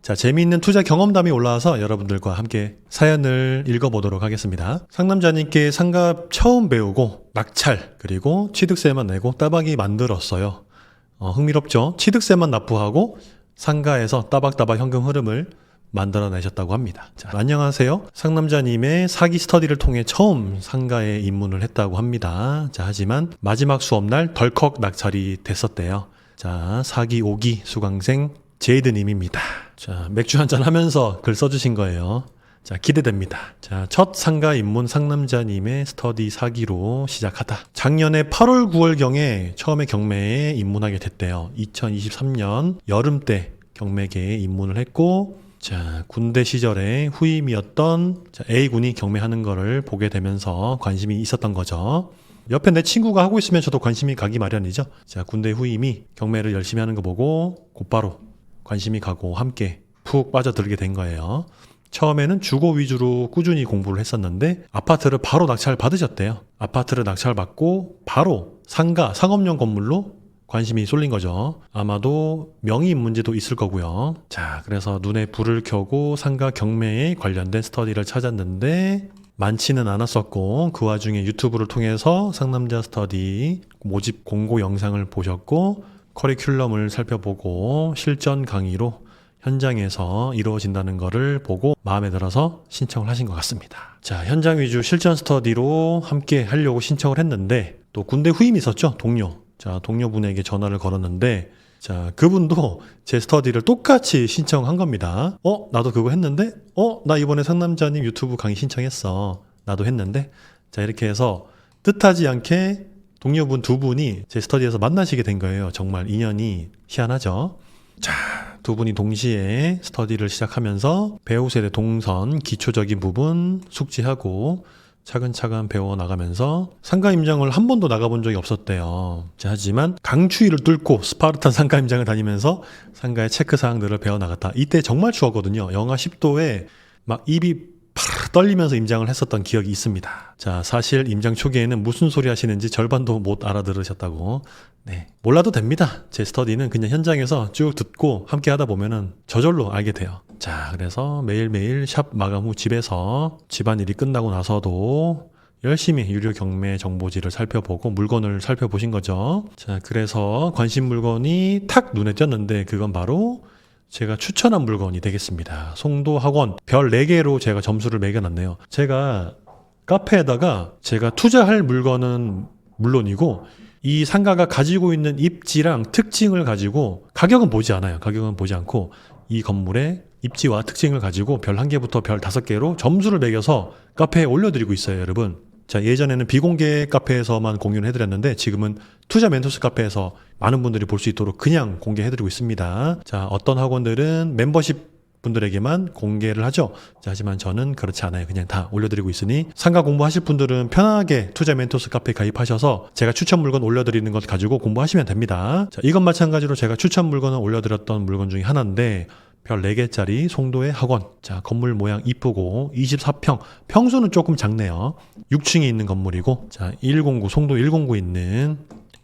자, 재미있는 투자 경험담이 올라와서 여러분들과 함께 사연을 읽어보도록 하겠습니다. 상남자님께 상갑 처음 배우고 낙찰 그리고 취득세만 내고 따박이 만들었어요. 흥미롭죠? 취득세만 납부하고 상가에서 따박따박 현금 흐름을 만들어내셨다고 합니다. 자, 안녕하세요. 상남자님의 사기 스터디를 통해 처음 상가에 입문을 했다고 합니다. 자, 하지만 마지막 수업날 덜컥 낙찰이 됐었대요. 자, 사기 5기 수강생 제이드님입니다. 자, 맥주 한잔 하면서 글 써주신 거예요. 자, 기대됩니다. 자, 첫 상가 입문 상남자님의 스터디 사기로 시작하다. 작년에 8월, 9월경에 처음에 경매에 입문하게 됐대요. 2023년 여름 때 경매계에 입문을 했고, 자, 군대 시절에 후임이었던 A군이 경매하는 거를 보게 되면서 관심이 있었던 거죠. 옆에 내 친구가 하고 있으면 저도 관심이 가기 마련이죠. 자, 군대 후임이 경매를 열심히 하는 거 보고 곧바로 관심이 가고 함께 푹 빠져들게 된 거예요. 처음에는 주거 위주로 꾸준히 공부를 했었는데 아파트를 바로 낙찰 받으셨대요. 아파트를 낙찰 받고 바로 상가, 상업용 건물로 관심이 쏠린 거죠. 아마도 명의 문제도 있을 거고요. 자, 그래서 눈에 불을 켜고 상가 경매에 관련된 스터디를 찾았는데 많지는 않았었고, 그 와중에 유튜브를 통해서 상남자 스터디 모집 공고 영상을 보셨고, 커리큘럼을 살펴보고 실전 강의로 현장에서 이루어진다는 것을 보고 마음에 들어서 신청을 하신 것 같습니다. 자, 현장 위주 실전 스터디로 함께 하려고 신청을 했는데 또 군대 후임이 있었죠, 동료. 자, 동료분에게 전화를 걸었는데, 자, 그분도 제 스터디를 똑같이 신청한 겁니다. 나도 그거 했는데? 나 이번에 상남자님 유튜브 강의 신청했어. 나도 했는데? 자, 이렇게 해서 뜻하지 않게 동료분 두 분이 제 스터디에서 만나시게 된 거예요. 정말 인연이 희한하죠. 자, 두 분이 동시에 스터디를 시작하면서 배우 세대 동선, 기초적인 부분 숙지하고 차근차근 배워나가면서 상가 임장을 한 번도 나가본 적이 없었대요. 자, 하지만 강추위를 뚫고 스파르탄 상가 임장을 다니면서 상가의 체크사항들을 배워나갔다. 이때 정말 추웠거든요. 영하 10도에 막 입이 파르르 떨리면서 임장을 했었던 기억이 있습니다. 자, 사실 임장 초기에는 무슨 소리 하시는지 절반도 못 알아들으셨다고. 네, 몰라도 됩니다. 제 스터디는 그냥 현장에서 쭉 듣고 함께 하다 보면은 저절로 알게 돼요. 자, 그래서 매일매일 샵 마감 후 집에서 집안일이 끝나고 나서도 열심히 유료 경매 정보지를 살펴보고 물건을 살펴보신 거죠. 자, 그래서 관심 물건이 탁 눈에 띄었는데 그건 바로 제가 추천한 물건이 되겠습니다. 송도 학원 별 4개로 제가 점수를 매겨놨네요. 제가 카페에다가 제가 투자할 물건은 물론이고 이 상가가 가지고 있는 입지랑 특징을 가지고 가격은 보지 않아요. 가격은 보지 않고 이 건물의 입지와 특징을 가지고 별 1개부터 별 5개로 점수를 매겨서 카페에 올려드리고 있어요, 여러분. 자, 예전에는 비공개 카페에서만 공유를 해드렸는데 지금은 투자 멘토스 카페에서 많은 분들이 볼 수 있도록 그냥 공개해드리고 있습니다. 자, 어떤 학원들은 멤버십 분들에게만 공개를 하죠. 자, 하지만 저는 그렇지 않아요. 그냥 다 올려드리고 있으니 상가 공부하실 분들은 편하게 투자 멘토스 카페에 가입하셔서 제가 추천 물건 올려드리는 것 가지고 공부하시면 됩니다. 자, 이건 마찬가지로 제가 추천 물건을 올려드렸던 물건 중에 하나인데 별 4개짜리 송도의 학원. 자, 건물 모양 이쁘고 24평. 평수는 조금 작네요. 6층에 있는 건물이고, 자, 109, 송도 109에 있는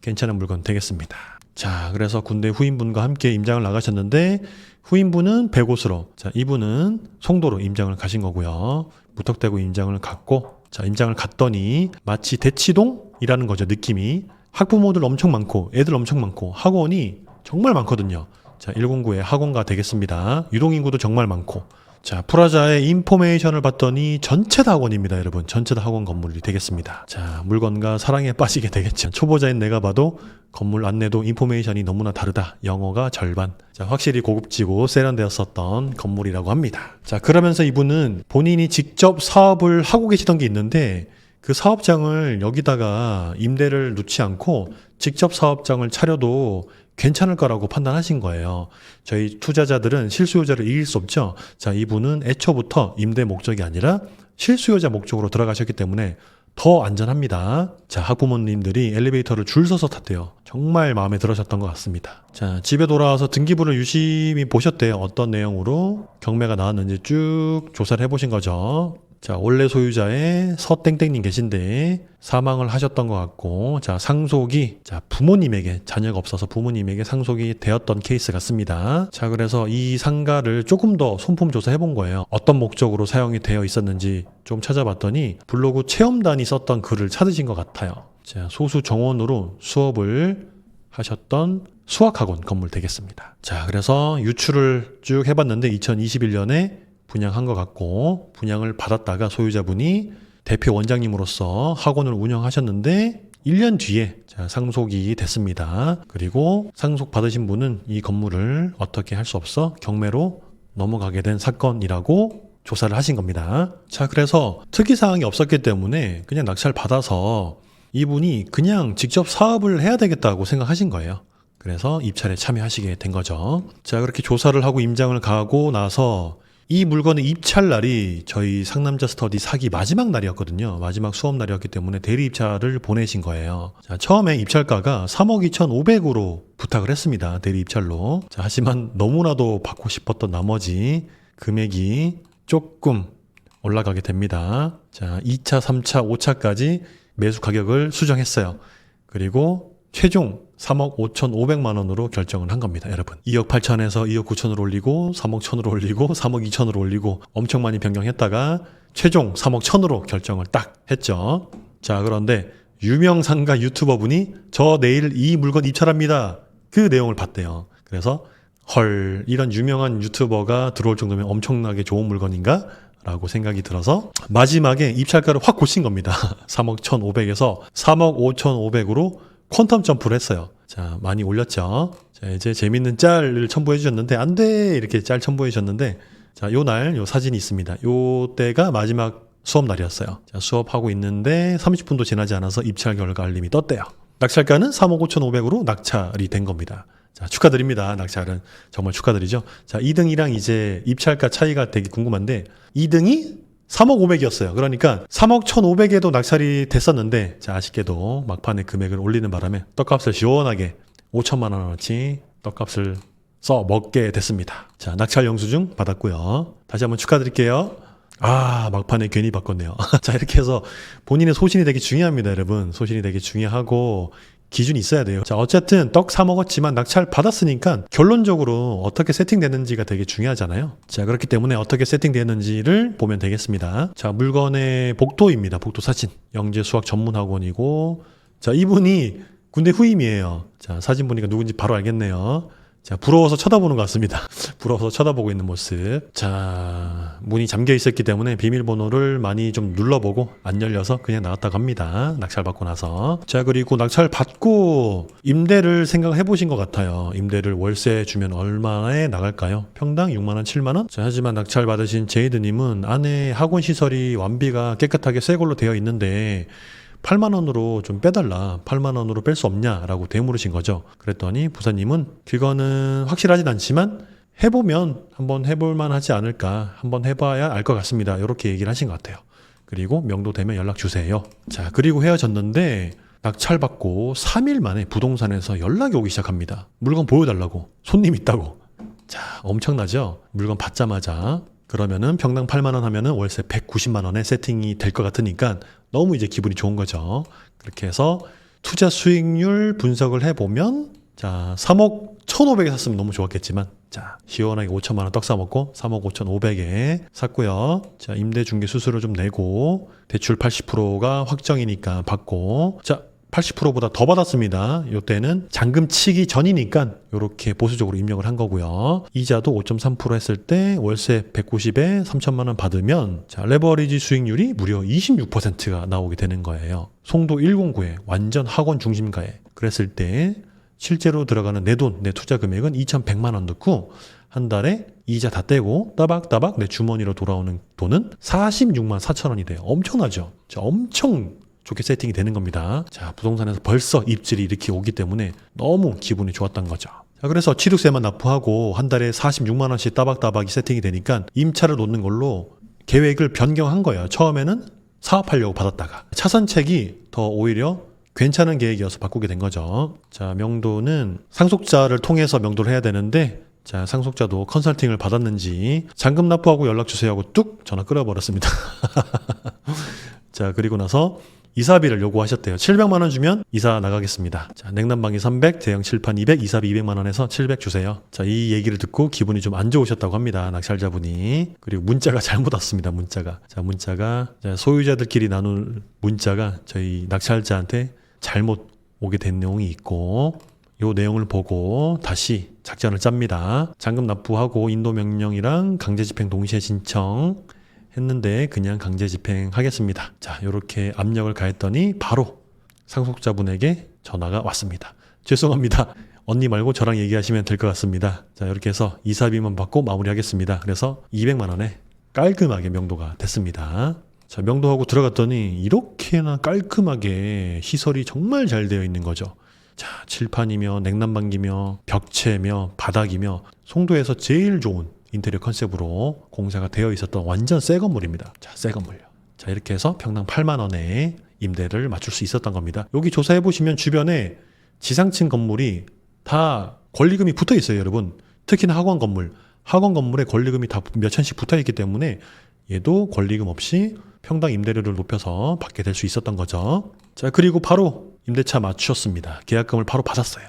괜찮은 물건 되겠습니다. 자, 그래서 군대 후임분과 함께 임장을 나가셨는데 후임분은 백옷으로, 자, 이분은 송도로 임장을 가신 거고요. 무턱대고 임장을 갔고, 자, 임장을 갔더니 마치 대치동이라는 거죠, 느낌이. 학부모들 엄청 많고 애들 엄청 많고 학원이 정말 많거든요. 자, 109의 학원가 되겠습니다. 유동인구도 정말 많고. 자, 프라자의 인포메이션을 봤더니 전체 다 학원입니다, 여러분. 전체 다 학원 건물이 되겠습니다. 자, 물건과 사랑에 빠지게 되겠죠. 초보자인 내가 봐도 건물 안내도 인포메이션이 너무나 다르다. 영어가 절반. 자, 확실히 고급지고 세련되었었던 건물이라고 합니다. 자, 그러면서 이분은 본인이 직접 사업을 하고 계시던 게 있는데 그 사업장을 여기다가 임대를 놓지 않고 직접 사업장을 차려도 괜찮을 거라고 판단하신 거예요. 저희 투자자들은 실수요자를 이길 수 없죠. 자, 이분은 애초부터 임대 목적이 아니라 실수요자 목적으로 들어가셨기 때문에 더 안전합니다. 자, 학부모님들이 엘리베이터를 줄 서서 탔대요. 정말 마음에 들으셨던 것 같습니다. 자, 집에 돌아와서 등기부를 유심히 보셨대요. 어떤 내용으로 경매가 나왔는지 쭉 조사를 해보신 거죠. 자, 원래 소유자의 서땡땡님 계신데 사망을 하셨던 것 같고, 자, 상속이, 자, 부모님에게, 자녀가 없어서 부모님에게 상속이 되었던 케이스 같습니다. 자, 그래서 이 상가를 조금 더 손품 조사해 본 거예요. 어떤 목적으로 사용이 되어 있었는지 좀 찾아봤더니 블로그 체험단이 썼던 글을 찾으신 것 같아요. 자, 소수 정원으로 수업을 하셨던 수학학원 건물 되겠습니다. 자, 그래서 유출을 쭉 해봤는데 2021년에 분양한 것 같고, 분양을 받았다가 소유자분이 대표 원장님으로서 학원을 운영하셨는데 1년 뒤에 상속이 됐습니다. 그리고 상속 받으신 분은 이 건물을 어떻게 할 수 없어 경매로 넘어가게 된 사건이라고 조사를 하신 겁니다. 자, 그래서 특이사항이 없었기 때문에 그냥 낙찰 받아서 이분이 그냥 직접 사업을 해야 되겠다고 생각하신 거예요. 그래서 입찰에 참여하시게 된 거죠. 자, 그렇게 조사를 하고 임장을 가고 나서 이 물건의 입찰 날이 저희 상남자 스터디 사기 마지막 날이었거든요. 마지막 수업 날이었기 때문에 대리 입찰을 보내신 거예요. 자, 처음에 입찰가가 3억 2,500으로 부탁을 했습니다. 대리 입찰로. 자, 하지만 너무나도 받고 싶었던 나머지 금액이 조금 올라가게 됩니다. 자, 2차, 3차, 5차까지 매수 가격을 수정했어요. 그리고 최종 3억 5,500만 원으로 결정을 한 겁니다, 여러분. 2억 8천에서 2억 9천으로 올리고 3억 1천으로 올리고 3억 2천으로 올리고 엄청 많이 변경했다가 최종 3억 1천으로 결정을 딱 했죠. 자, 그런데 유명 상가 유튜버 분이 저 내일 이 물건 입찰합니다. 그 내용을 봤대요. 그래서 헐, 이런 유명한 유튜버가 들어올 정도면 엄청나게 좋은 물건인가? 라고 생각이 들어서 마지막에 입찰가를 확 고친 겁니다. 3억 1,500에서 3억 5,500으로 퀀텀 점프를 했어요. 자, 많이 올렸죠. 자, 이제 재밌는 짤을 첨부해 주셨는데 안 돼! 이렇게 짤 첨부해 주셨는데, 자, 요 날, 요 사진이 있습니다. 요 때가 마지막 수업 날이었어요. 자, 수업하고 있는데 30분도 지나지 않아서 입찰 결과 알림이 떴대요. 낙찰가는 3억 5,500으로 낙찰이 된 겁니다. 자, 축하드립니다. 낙찰은 정말 축하드리죠. 자, 2등이랑 이제 입찰가 차이가 되게 궁금한데 2등이 3억 500이었어요. 그러니까 3억 1,500에도 낙찰이 됐었는데, 자, 아쉽게도 막판에 금액을 올리는 바람에 떡값을 시원하게 5천만 원어치 떡값을 써 먹게 됐습니다. 자, 낙찰 영수증 받았고요. 다시 한번 축하드릴게요. 아, 막판에 괜히 바꿨네요. 자, 이렇게 해서 본인의 소신이 되게 중요합니다, 여러분. 소신이 되게 중요하고 기준이 있어야 돼요. 자, 어쨌든 떡 사 먹었지만 낙찰 받았으니까 결론적으로 어떻게 세팅되는지가 되게 중요하잖아요. 자, 그렇기 때문에 어떻게 세팅되는지를 보면 되겠습니다. 자, 물건의 복도입니다. 복도 사진. 영재 수학 전문 학원이고, 자, 이분이 군대 후임이에요. 자, 사진 보니까 누군지 바로 알겠네요. 자, 부러워서 쳐다보는 것 같습니다. 부러워서 쳐다보고 있는 모습. 자, 문이 잠겨 있었기 때문에 비밀번호를 많이 좀 눌러보고 안 열려서 그냥 나왔다고 합니다. 낙찰 받고 나서. 자, 그리고 낙찰 받고 임대를 생각해 보신 것 같아요. 임대를 월세 주면 얼마에 나갈까요? 평당 6만 원, 7만 원? 자, 하지만 낙찰 받으신 제이드님은 안에 학원 시설이 완비가 깨끗하게 새 걸로 되어 있는데 8만 원으로 좀 빼달라. 8만 원으로 뺄 수 없냐라고 되물으신 거죠. 그랬더니 부사님은 그거는 확실하진 않지만 해보면 한번 해볼만 하지 않을까. 한번 해봐야 알 것 같습니다. 이렇게 얘기를 하신 것 같아요. 그리고 명도 되면 연락 주세요. 자, 그리고 헤어졌는데 낙찰 받고 3일 만에 부동산에서 연락이 오기 시작합니다. 물건 보여달라고. 손님 있다고. 자, 엄청나죠? 물건 받자마자. 그러면은 평당 8만 원 하면은 월세 190만 원에 세팅이 될 것 같으니까 너무 이제 기분이 좋은 거죠. 그렇게 해서 투자 수익률 분석을 해보면, 자, 3억 1,500에 샀으면 너무 좋았겠지만, 자, 시원하게 5천만 원 떡 사먹고 3억 5,500에 샀고요. 자, 임대 중개 수수료 좀 내고 대출 80%가 확정이니까 받고, 자, 80%보다 더 받았습니다. 이때는 잔금 치기 전이니까 이렇게 보수적으로 입력을 한 거고요. 이자도 5.3% 했을 때 월세 190에 3천만 원 받으면, 자, 레버리지 수익률이 무려 26%가 나오게 되는 거예요. 송도 109에 완전 학원 중심가에. 그랬을 때 실제로 들어가는 내 돈, 내 투자 금액은 2,100만 원 넣고 한 달에 이자 다 떼고 따박따박 내 주머니로 돌아오는 돈은 46만 4천 원이 돼요. 엄청나죠? 자, 엄청 좋게 세팅이 되는 겁니다. 자, 부동산에서 벌써 입질이 이렇게 오기 때문에 너무 기분이 좋았던 거죠. 자, 그래서 취득세만 납부하고 한 달에 46만 원씩 따박따박이 세팅이 되니까 임차를 놓는 걸로 계획을 변경한 거예요. 처음에는 사업하려고 받았다가 차선책이 더 오히려 괜찮은 계획이어서 바꾸게 된 거죠. 자, 명도는 상속자를 통해서 명도를 해야 되는데 자, 상속자도 컨설팅을 받았는지 잔금 납부하고 연락주세요 하고 뚝 전화 끊어버렸습니다. 자, 그리고 나서 이사비를 요구하셨대요. 700만 원 주면 이사 나가겠습니다. 자, 냉난방이 300, 대형 칠판 200, 이사비 200만 원에서 700 주세요. 자, 이 얘기를 듣고 기분이 좀 안 좋으셨다고 합니다. 낙찰자분이. 그리고 문자가 잘못 왔습니다. 문자가. 자, 문자가 소유자들끼리 나눌 문자가 저희 낙찰자한테 잘못 오게 된 내용이 있고 요 내용을 보고 다시 작전을 짭니다. 잔금 납부하고 인도명령이랑 강제집행 동시에 신청 했는데 그냥 강제 집행하겠습니다. 자, 이렇게 압력을 가했더니 바로 상속자분에게 전화가 왔습니다. 죄송합니다. 언니 말고 저랑 얘기하시면 될 것 같습니다. 자, 이렇게 해서 이사비만 받고 마무리하겠습니다. 그래서 200만 원에 깔끔하게 명도가 됐습니다. 자, 명도하고 들어갔더니 이렇게나 깔끔하게 시설이 정말 잘 되어 있는 거죠. 자, 칠판이며 냉난방기며 벽체며 바닥이며 송도에서 제일 좋은 인테리어 컨셉으로 공사가 되어 있었던 완전 새 건물입니다. 자, 새 건물요. 자, 이렇게 해서 평당 8만 원에 임대를 맞출 수 있었던 겁니다. 여기 조사해 보시면 주변에 지상층 건물이 다 권리금이 붙어 있어요, 여러분. 특히나 학원 건물에 권리금이 다 몇 천씩 붙어 있기 때문에 얘도 권리금 없이 평당 임대료를 높여서 받게 될 수 있었던 거죠. 자, 그리고 바로 임대차 맞추었습니다. 계약금을 바로 받았어요.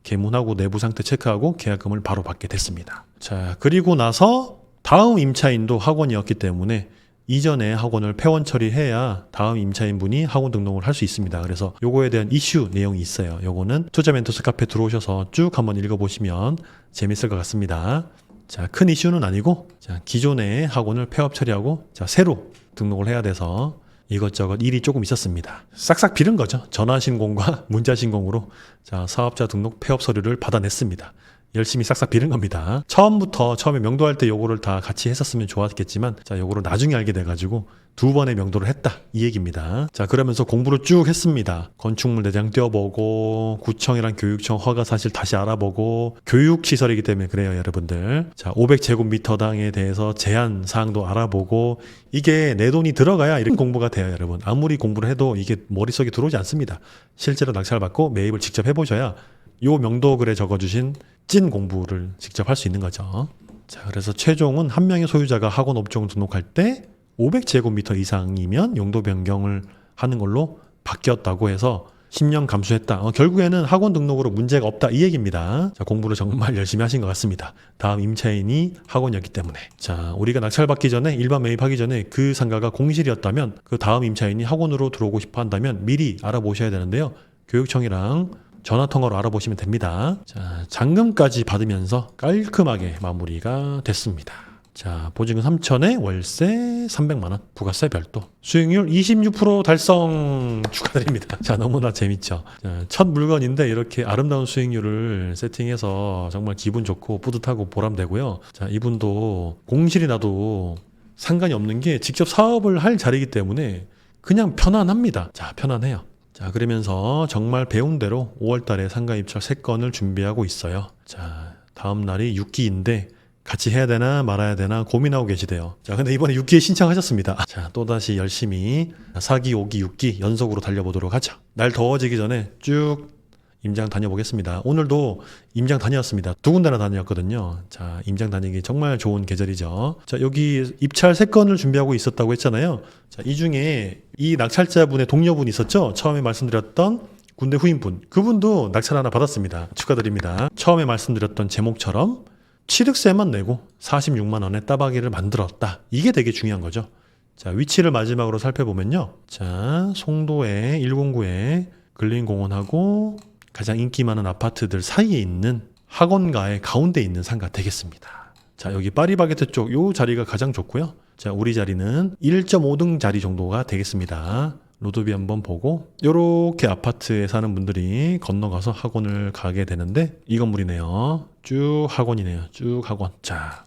개문하고 내부 상태 체크하고 계약금을 바로 받게 됐습니다. 자, 그리고 나서 다음 임차인도 학원이었기 때문에 이전에 학원을 폐원 처리해야 다음 임차인분이 학원 등록을 할 수 있습니다. 그래서 요거에 대한 이슈 내용이 있어요. 요거는 투자 멘토스 카페 들어오셔서 쭉 한번 읽어보시면 재밌을 것 같습니다. 자, 큰 이슈는 아니고 자, 기존의 학원을 폐업 처리하고 자, 새로 등록을 해야 돼서 이것저것 일이 조금 있었습니다. 싹싹 비른 거죠. 전화 신공과 문자 신공으로 자, 사업자 등록 폐업 서류를 받아냈습니다. 열심히 싹싹 비른 겁니다. 처음에 명도할 때 요거를 다 같이 했었으면 좋았겠지만 자, 요거를 나중에 알게 돼가지고 2번의 명도를 했다 이 얘기입니다. 자, 그러면서 공부를 쭉 했습니다. 건축물 내장 떼어보고 구청이랑 교육청 허가 사실 다시 알아보고 교육시설이기 때문에 그래요, 여러분들. 자, 500제곱미터당에 대해서 제한 사항도 알아보고 이게 내 돈이 들어가야 이런 공부가 돼요, 여러분. 아무리 공부를 해도 이게 머릿속에 들어오지 않습니다. 실제로 낙찰 받고 매입을 직접 해보셔야 요 명도글에 적어주신 찐 공부를 직접 할 수 있는 거죠. 자, 그래서 최종은 한 명의 소유자가 학원 업종 등록할 때 500제곱미터 이상이면 용도 변경을 하는 걸로 바뀌었다고 해서 10년 감수했다. 결국에는 학원 등록으로 문제가 없다 이 얘기입니다. 자, 공부를 정말 열심히 하신 것 같습니다. 다음 임차인이 학원이었기 때문에. 자, 우리가 낙찰받기 전에 일반 매입하기 전에 그 상가가 공실이었다면 그 다음 임차인이 학원으로 들어오고 싶어 한다면 미리 알아보셔야 되는데요. 교육청이랑 전화통화로 알아보시면 됩니다. 자, 잔금까지 받으면서 깔끔하게 마무리가 됐습니다. 자, 보증금 3천에 월세 300만원, 부가세 별도. 수익률 26% 달성 축하드립니다. 자, 너무나 재밌죠. 자, 첫 물건인데 이렇게 아름다운 수익률을 세팅해서 정말 기분 좋고 뿌듯하고 보람되고요. 자, 이분도 공실이 나도 상관이 없는 게 직접 사업을 할 자리이기 때문에 그냥 편안합니다. 자, 편안해요. 자, 그러면서 정말 배운 대로 5월달에 상가 입찰 3건을 준비하고 있어요. 자, 다음 날이 6기인데 같이 해야 되나 말아야 되나 고민하고 계시대요. 자, 근데 이번에 6기에 신청하셨습니다. 자, 또다시 열심히 4기, 5기, 6기 연속으로 달려보도록 하죠. 날 더워지기 전에 쭉 임장 다녀보겠습니다. 오늘도 임장 다녔습니다. 2군데나 다녔거든요. 자, 임장 다니기 정말 좋은 계절이죠. 자, 여기 입찰 3건을 준비하고 있었다고 했잖아요. 자, 이 중에 이 낙찰자분의 동료분이 있었죠. 처음에 말씀드렸던 군대 후임분. 그분도 낙찰 하나 받았습니다. 축하드립니다. 처음에 말씀드렸던 제목처럼 취득세만 내고 46만 원의 따박이를 만들었다. 이게 되게 중요한 거죠. 자, 위치를 마지막으로 살펴보면요. 자, 송도의 109에 근린공원하고 가장 인기 많은 아파트들 사이에 있는 학원가의 가운데 있는 상가 되겠습니다. 자, 여기 파리바게트 쪽 요 자리가 가장 좋고요. 자, 우리 자리는 1.5등 자리 정도가 되겠습니다. 로드비 한번 보고 요렇게 아파트에 사는 분들이 건너가서 학원을 가게 되는데 이 건물이네요. 쭉 학원이네요. 쭉 학원. 자,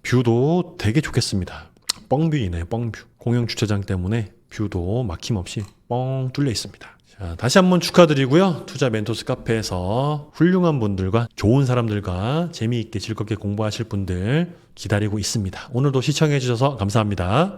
뷰도 되게 좋겠습니다. 뻥뷰이네요. 뻥뷰. 공영 주차장 때문에 뷰도 막힘없이 뻥 뚫려 있습니다. 자, 다시 한번 축하드리고요. 투자 멘토스 카페에서 훌륭한 분들과 좋은 사람들과 재미있게 즐겁게 공부하실 분들 기다리고 있습니다. 오늘도 시청해 주셔서 감사합니다.